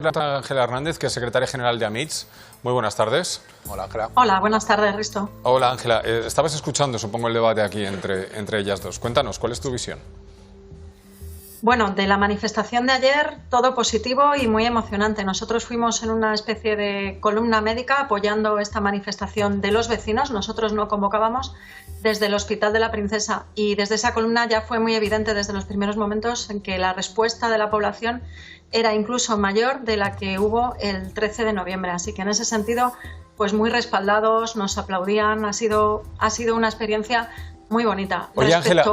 Ángela Hernández, que es secretaria general de AMITS. Muy buenas tardes. Hola, Ángela. Hola, buenas tardes, Risto. Hola, Ángela. Estabas escuchando, supongo, el debate aquí entre ellas dos. Cuéntanos, ¿cuál es tu visión? Bueno, de la manifestación de ayer, todo positivo y muy emocionante. Nosotros fuimos en una especie de columna médica apoyando esta manifestación de los vecinos. Nosotros no convocábamos desde el Hospital de la Princesa y desde esa columna ya fue muy evidente desde los primeros momentos en que la respuesta de la población era incluso mayor de la que hubo el 13 de noviembre. Así que en ese sentido, pues muy respaldados, nos aplaudían. Ha sido una experiencia muy bonita. Oye, Ángela,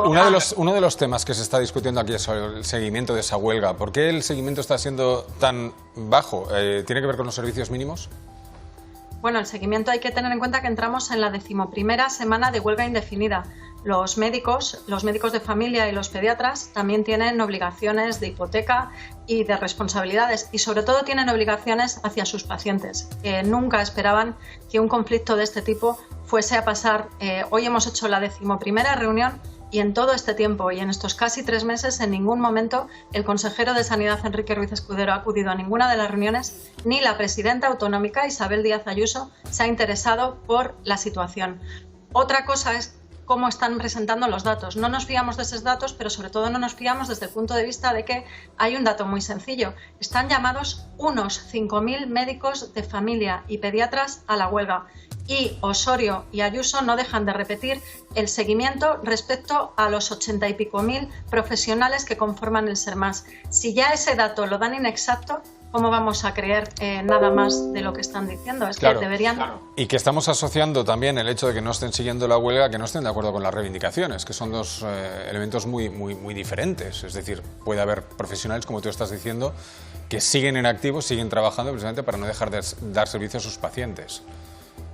uno de los temas que se está discutiendo aquí es sobre el seguimiento de esa huelga. ¿Por qué el seguimiento está siendo tan bajo? ¿Tiene que ver con los servicios mínimos? Bueno, el seguimiento hay que tener en cuenta que entramos en la 11ª semana de huelga indefinida. Los médicos de familia y los pediatras también tienen obligaciones de hipoteca y de responsabilidades y sobre todo tienen obligaciones hacia sus pacientes, que nunca esperaban que un conflicto de este tipo fuese a pasar. Hoy hemos hecho la 11ª reunión y en todo este tiempo y en estos casi 3 meses en ningún momento el consejero de Sanidad, Enrique Ruiz Escudero, ha acudido a ninguna de las reuniones, ni la presidenta autonómica, Isabel Díaz Ayuso, se ha interesado por la situación. Otra cosa es cómo están presentando los datos. No nos fiamos de esos datos, pero sobre todo no nos fiamos desde el punto de vista de que hay un dato muy sencillo. Están llamados unos 5.000 médicos de familia y pediatras a la huelga. Y Osorio y Ayuso no dejan de repetir el seguimiento respecto a los 80 y pico mil profesionales que conforman el SERMAS. Si ya ese dato lo dan inexacto, ¿cómo vamos a creer nada más de lo que están diciendo? Es claro, que deberían... Claro. Y que estamos asociando también el hecho de que no estén siguiendo la huelga, que no estén de acuerdo con las reivindicaciones, que son dos elementos muy diferentes. Es decir, puede haber profesionales, como tú estás diciendo, que siguen en activo, siguen trabajando precisamente para no dejar de dar servicio a sus pacientes.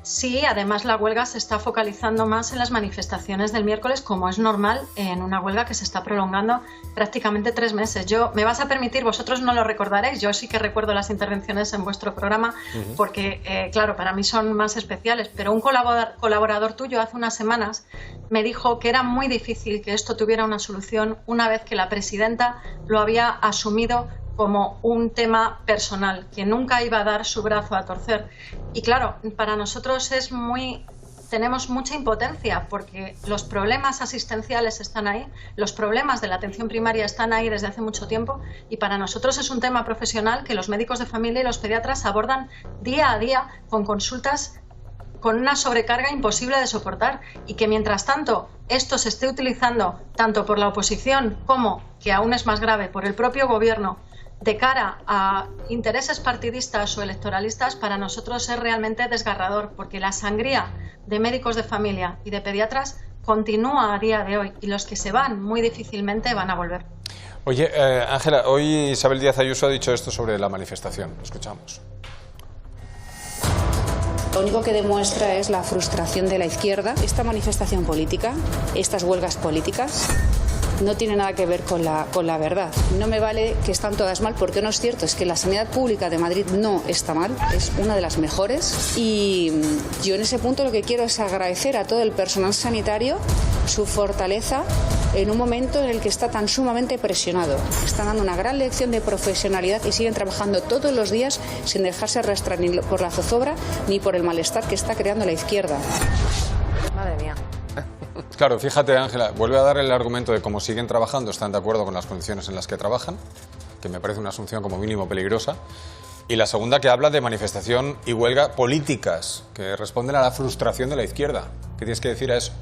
Sí, además la huelga se está focalizando más en las manifestaciones del miércoles, como es normal en una huelga que se está prolongando prácticamente 3 meses. Me vas a permitir, vosotros no lo recordaréis, yo sí que recuerdo las intervenciones en vuestro programa, porque, claro, para mí son más especiales, pero un colaborador tuyo hace unas semanas me dijo que era muy difícil que esto tuviera una solución una vez que la presidenta lo había asumido como un tema personal, que nunca iba a dar su brazo a torcer. Y claro, para nosotros tenemos mucha impotencia porque los problemas asistenciales están ahí, los problemas de la atención primaria están ahí desde hace mucho tiempo y para nosotros es un tema profesional que los médicos de familia y los pediatras abordan día a día con consultas con una sobrecarga imposible de soportar y que mientras tanto esto se esté utilizando tanto por la oposición como, que aún es más grave, por el propio gobierno de cara a intereses partidistas o electoralistas, para nosotros es realmente desgarrador, porque la sangría de médicos de familia y de pediatras continúa a día de hoy y los que se van muy difícilmente van a volver. Oye, Ángela, hoy Isabel Díaz Ayuso ha dicho esto sobre la manifestación. Lo escuchamos. Lo único que demuestra es la frustración de la izquierda. Esta manifestación política, estas huelgas políticas, no tiene nada que ver con la verdad. No me vale que están todas mal, porque no es cierto. Es que la sanidad pública de Madrid no está mal, es una de las mejores. Y yo en ese punto lo que quiero es agradecer a todo el personal sanitario su fortaleza en un momento en el que está tan sumamente presionado. Están dando una gran lección de profesionalidad y siguen trabajando todos los días sin dejarse arrastrar ni por la zozobra ni por el malestar que está creando la izquierda. Madre mía. Claro, fíjate, Ángela, vuelve a dar el argumento de cómo siguen trabajando, están de acuerdo con las condiciones en las que trabajan, que me parece una asunción como mínimo peligrosa. Y la segunda, que habla de manifestación y huelga políticas, que responden a la frustración de la izquierda. ¿Qué tienes que decir a eso?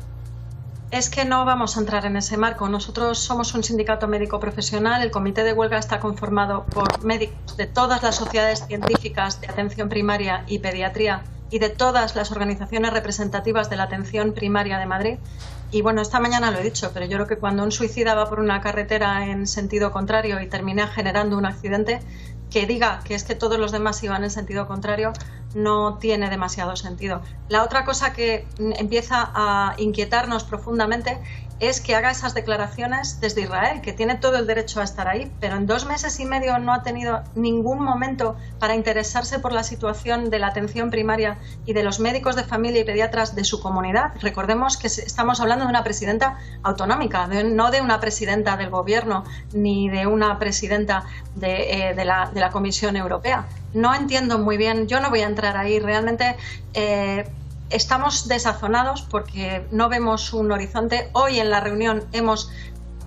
Es que no vamos a entrar en ese marco. Nosotros somos un sindicato médico profesional. El comité de huelga está conformado por médicos de todas las sociedades científicas de atención primaria y pediatría y de todas las organizaciones representativas de la atención primaria de Madrid. Y bueno, esta mañana lo he dicho, pero yo creo que cuando un suicida va por una carretera en sentido contrario y termina generando un accidente, que diga que es que todos los demás iban en sentido contrario no tiene demasiado sentido. La otra cosa que empieza a inquietarnos profundamente es que haga esas declaraciones desde Israel, que tiene todo el derecho a estar ahí, pero en 2 meses y medio no ha tenido ningún momento para interesarse por la situación de la atención primaria y de los médicos de familia y pediatras de su comunidad. Recordemos que estamos hablando de una presidenta autonómica, no de una presidenta del gobierno ni de una presidenta de la Comisión Europea. No entiendo muy bien, yo no voy a entrar ahí, realmente estamos desazonados porque no vemos un horizonte. Hoy en la reunión hemos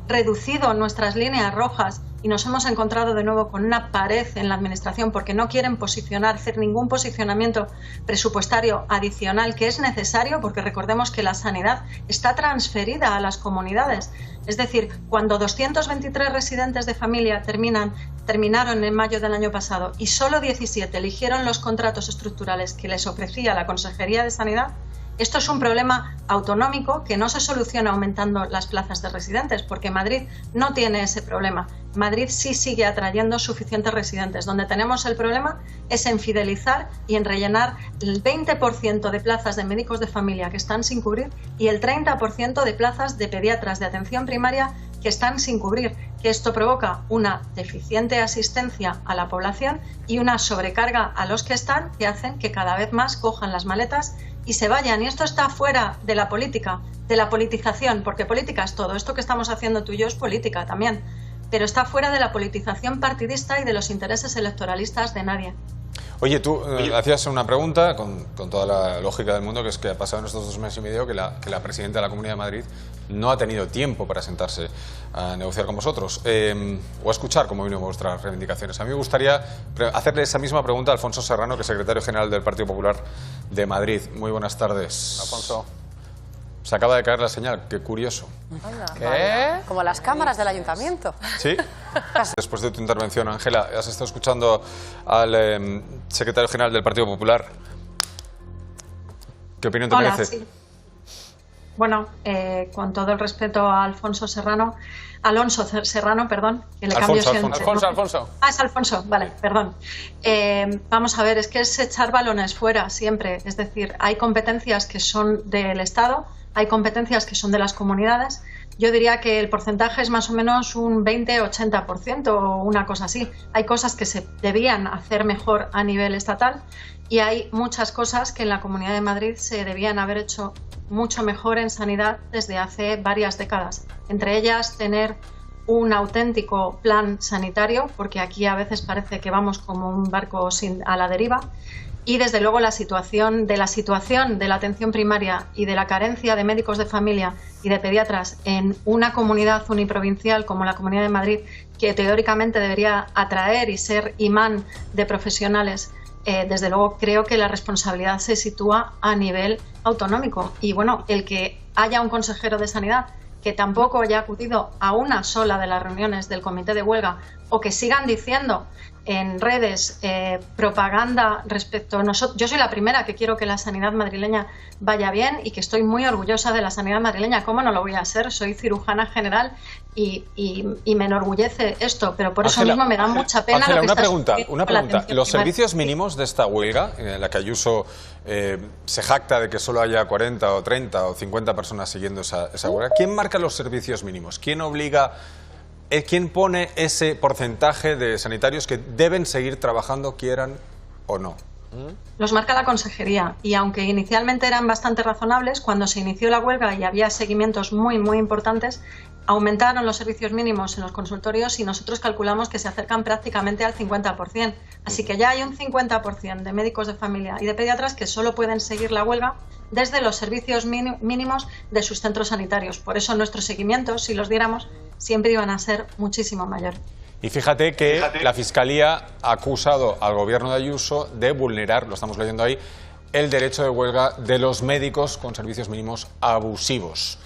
reducido nuestras líneas rojas y nos hemos encontrado de nuevo con una pared en la Administración porque no quieren hacer ningún posicionamiento presupuestario adicional que es necesario, porque recordemos que la sanidad está transferida a las comunidades. Es decir, cuando 223 residentes de familia terminaron en mayo del año pasado y solo 17 eligieron los contratos estructurales que les ofrecía la Consejería de Sanidad, esto es un problema autonómico que no se soluciona aumentando las plazas de residentes, porque Madrid no tiene ese problema. Madrid sí sigue atrayendo suficientes residentes. Donde tenemos el problema es en fidelizar y en rellenar el 20% de plazas de médicos de familia que están sin cubrir y el 30% de plazas de pediatras de atención primaria que están sin cubrir, que esto provoca una deficiente asistencia a la población y una sobrecarga a los que están, que hacen que cada vez más cojan las maletas y se vayan. Y esto está fuera de la política, de la politización, porque política es todo. Esto que estamos haciendo tú y yo es política también, pero está fuera de la politización partidista y de los intereses electoralistas de nadie. Oye, tú hacías una pregunta con toda la lógica del mundo, que es que ha pasado en estos 2 meses y medio que la presidenta de la Comunidad de Madrid no ha tenido tiempo para sentarse a negociar con vosotros o a escuchar cómo vino vuestras reivindicaciones. A mí me gustaría hacerle esa misma pregunta a Alfonso Serrano, que es secretario general del Partido Popular de Madrid. Muy buenas tardes. Alfonso. Se acaba de caer la señal, qué curioso. Anda, ¿Qué? vaya. Como las cámaras del ayuntamiento. ¿Sí? Después de tu intervención, Ángela, has estado escuchando al secretario general del Partido Popular. ¿Qué opinión te merece? Sí. Bueno, con todo el respeto a Alfonso Serrano, perdón, que le cambio siempre. Alfonso. Ah, es Alfonso, vale, perdón. Vamos a ver, es que es echar balones fuera siempre. Es decir, hay competencias que son del Estado, hay competencias que son de las comunidades. Yo diría que el porcentaje es más o menos un 20-80% o una cosa así. Hay cosas que se debían hacer mejor a nivel estatal y hay muchas cosas que en la Comunidad de Madrid se debían haber hecho mucho mejor en sanidad desde hace varias décadas. Entre ellas, tener un auténtico plan sanitario, porque aquí a veces parece que vamos como un barco a la deriva. Y desde luego la situación de la atención primaria y de la carencia de médicos de familia y de pediatras en una comunidad uniprovincial como la Comunidad de Madrid, que teóricamente debería atraer y ser imán de profesionales, desde luego creo que la responsabilidad se sitúa a nivel autonómico. Y bueno, el que haya un consejero de Sanidad que tampoco haya acudido a una sola de las reuniones del comité de huelga, o que sigan diciendo en redes propaganda respecto a nosotros. Yo soy la primera que quiero que la sanidad madrileña vaya bien y que estoy muy orgullosa de la sanidad madrileña. ¿Cómo no lo voy a ser? Soy cirujana general y me enorgullece esto, pero por eso mismo me da mucha pena. Ángela, lo que una pregunta. ¿Los servicios mínimos de esta huelga, en la que Ayuso se jacta de que solo haya 40 o 30 o 50 personas siguiendo esa huelga, ¿quién marca los servicios mínimos? ¿Quién obliga? ¿Quién pone ese porcentaje de sanitarios que deben seguir trabajando, quieran o no? Los marca la Consejería, y aunque inicialmente eran bastante razonables, cuando se inició la huelga y había seguimientos muy importantes, aumentaron los servicios mínimos en los consultorios y nosotros calculamos que se acercan prácticamente al 50%. Así que ya hay un 50% de médicos de familia y de pediatras que solo pueden seguir la huelga desde los servicios mínimos de sus centros sanitarios. Por eso nuestros seguimientos, si los diéramos, siempre iban a ser muchísimo mayores. Y fíjate que la Fiscalía ha acusado al gobierno de Ayuso de vulnerar, lo estamos leyendo ahí, el derecho de huelga de los médicos con servicios mínimos abusivos.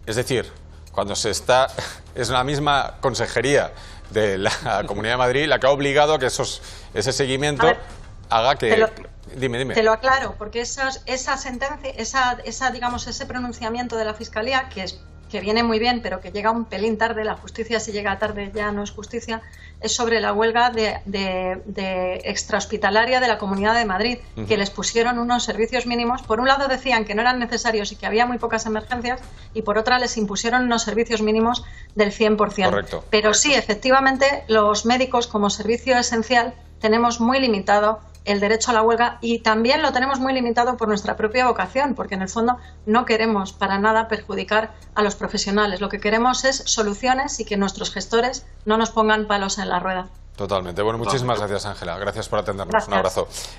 Es decir, cuando es la misma consejería de la Comunidad de Madrid la que ha obligado a que ese seguimiento haga que... Dime. Te lo aclaro, porque esa sentencia, digamos, ese pronunciamiento de la Fiscalía, que es que viene muy bien, pero que llega un pelín tarde, la justicia si llega tarde ya no es justicia, es sobre la huelga de extrahospitalaria de la Comunidad de Madrid, que les pusieron unos servicios mínimos. Por un lado decían que no eran necesarios y que había muy pocas emergencias, y por otra les impusieron unos servicios mínimos del 100%. Correcto. Pero sí, efectivamente, los médicos como servicio esencial tenemos muy limitado el derecho a la huelga, y también lo tenemos muy limitado por nuestra propia vocación, porque en el fondo no queremos para nada perjudicar a los profesionales. Lo que queremos es soluciones y que nuestros gestores no nos pongan palos en la rueda. Totalmente. Bueno, muchísimas gracias, Ángela. Gracias por atendernos. Gracias. Un abrazo.